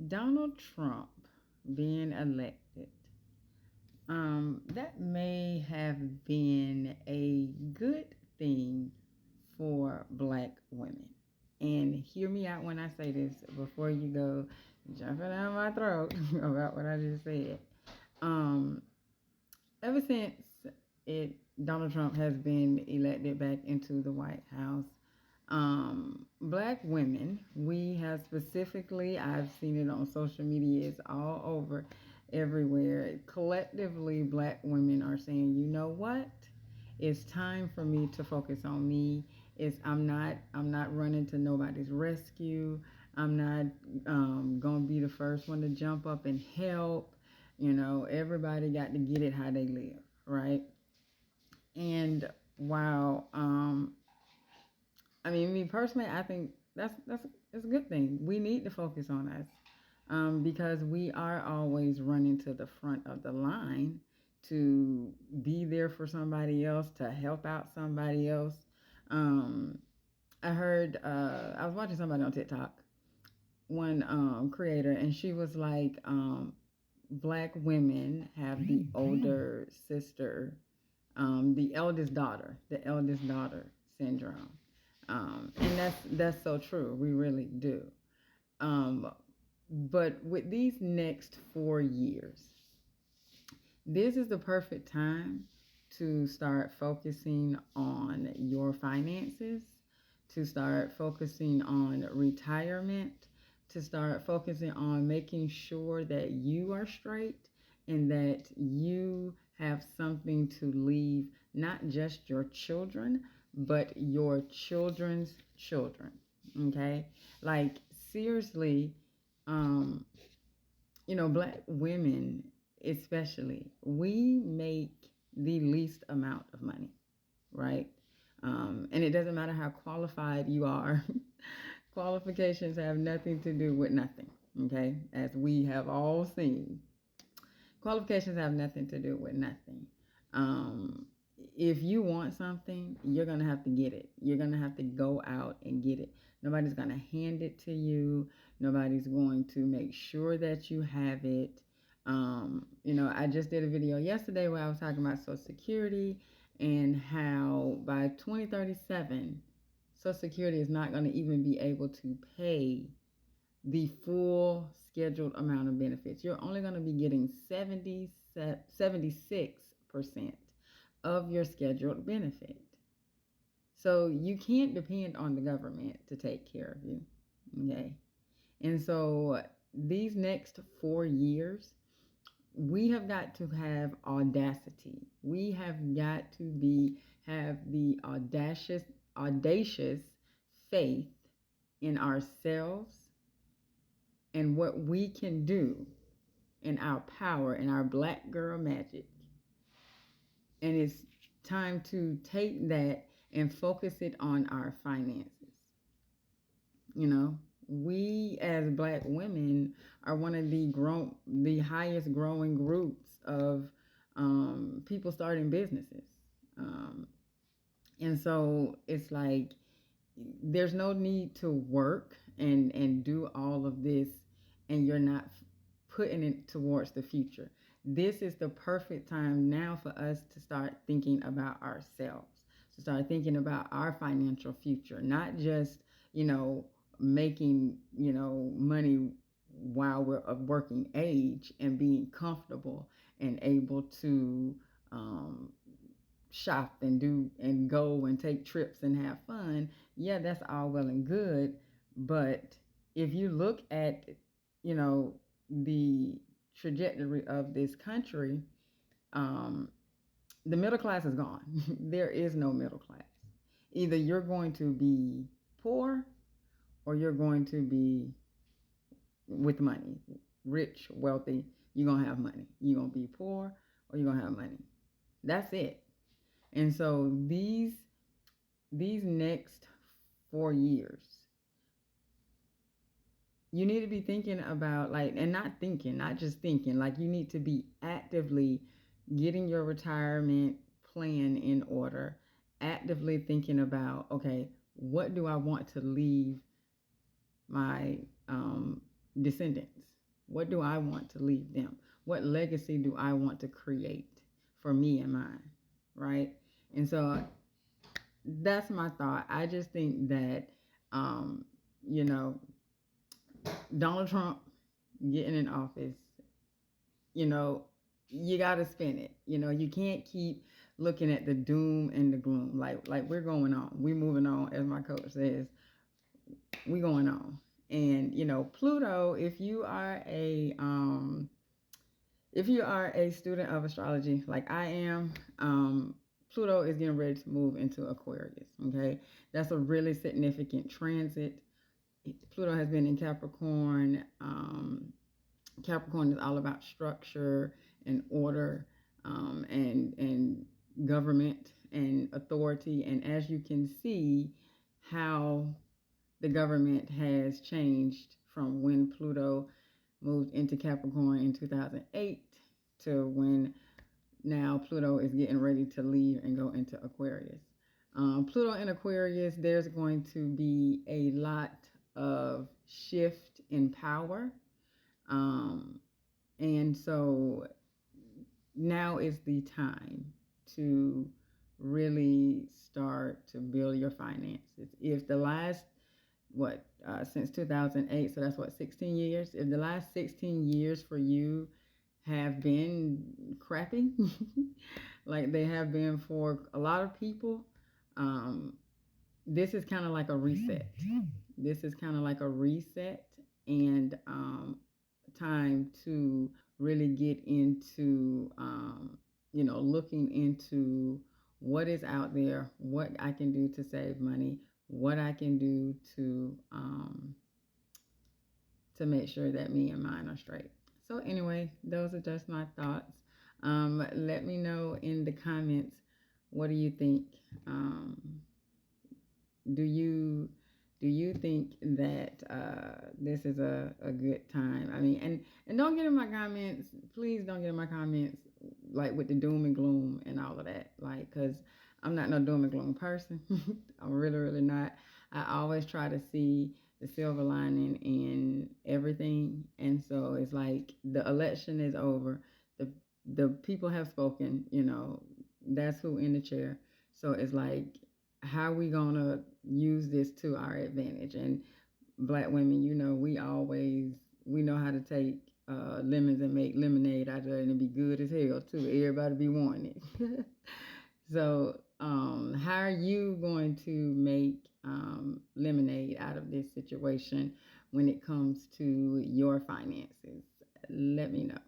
Donald Trump being elected, that may have been a good thing for black women. And hear me out when I say this before you go jumping down my throat about what I just said. Um, Ever since it Donald Trump has been elected back into the White House, black women, we have specifically, I've seen it on social media, it's all over everywhere. Collectively, black women are saying, you know what? It's time for me to focus on me. I'm not running to nobody's rescue. I'm not gonna be the first one to jump up and help. Everybody got to get it how they live, right? And while I mean, me personally, I think that's a good thing. We need to focus on us, because we are always running to the front of the line to be there for somebody else, to help out somebody else. Um, I heard I was watching somebody on TikTok, one creator, and she was like, black women have the older sister, the eldest daughter syndrome. And that's so true. We really do. Um, but with these next 4 years, this is the perfect time to start focusing on your finances, to start focusing on retirement, to start focusing on making sure that you are straight and that you have something to leave not just your children, but your children's children. Okay? Like, seriously, um, black women especially, we make the least amount of money, right? And it doesn't matter how qualified you are. Qualifications have nothing to do with nothing, okay? As we have all seen, qualifications have nothing to do with nothing. If you want something, you're going to have to get it. You're going to have to go out and get it. Nobody's going to hand it to you. Nobody's going to make sure that you have it. I just did a video yesterday where I was talking about Social Security and how by 2037, Social Security is not going to even be able to pay the full scheduled amount of benefits. You're only going to be getting 76% of your scheduled benefit. So you can't depend on the government to take care of you. Okay. And so these next 4 years, we have got to have audacity. We have got to have the audacious faith in ourselves and what we can do in our power and our black girl magic. And it's time to take that and focus it on our finances. We as black women are one of the highest growing groups of people starting businesses. Um, and so it's like there's no need to work and do all of this and you're not putting it towards the future. This is the perfect time now for us to start thinking about ourselves, to start thinking about our financial future, not just, making, money while we're of working age and being comfortable and able to shop and do and go and take trips and have fun. Yeah, that's all well and good, but if you look at, the trajectory of this country, um, the middle class is gone. There is no middle class. Either you're going to be poor or you're going to be with money, rich, wealthy. You're going to have money. You're going to be poor or you're going to have money. That's it. And so these next 4 years, you need to be thinking about, like, and not just thinking, like, you need to be actively getting your retirement plan in order, actively thinking about, okay, what do I want to leave my descendants? What do I want to leave them? What legacy do I want to create for me and mine? Right? And so that's my thought. I just think that, um, you know, Donald Trump getting in office, you know, you got to spin it. You know, you can't keep looking at the doom and the gloom. Like we're going on. We're moving on, as my coach says. We going on. And you know, Pluto, if you are a student of astrology like I am, Pluto is getting ready to move into Aquarius. Okay, that's a really significant transit. Pluto has been in Capricorn. Capricorn is all about structure and order, and government and authority. And as you can see, how the government has changed from when Pluto moved into Capricorn in 2008 to when now Pluto is getting ready to leave and go into Aquarius. Pluto in Aquarius, there's going to be a lot of shift in power. Um, and so now is the time to really start to build your finances. If the last, since 2008, so that's 16 years. If the last 16 years for you have been crappy, like they have been for a lot of people, this is kind of like a reset. This is kind of like a reset, and time to really get into, looking into what is out there, what I can do to save money, what I can do to make sure that me and mine are straight. So anyway, those are just my thoughts. Let me know in the comments, what do you think? Do you think that this is a good time? I mean, and don't get in my comments. Please don't get in my comments like with the doom and gloom and all of that. Like, because I'm not no doom and gloom person. I'm really, really not. I always try to see the silver lining in everything. And so it's like the election is over. The people have spoken. You know, that's who in the chair. So it's like, how we gonna use this to our advantage? And Black women, you know, we know how to take lemons and make lemonade out of it, and it'd be good as hell too. Everybody be wanting it. So how are you going to make lemonade out of this situation when it comes to your finances? Let me know.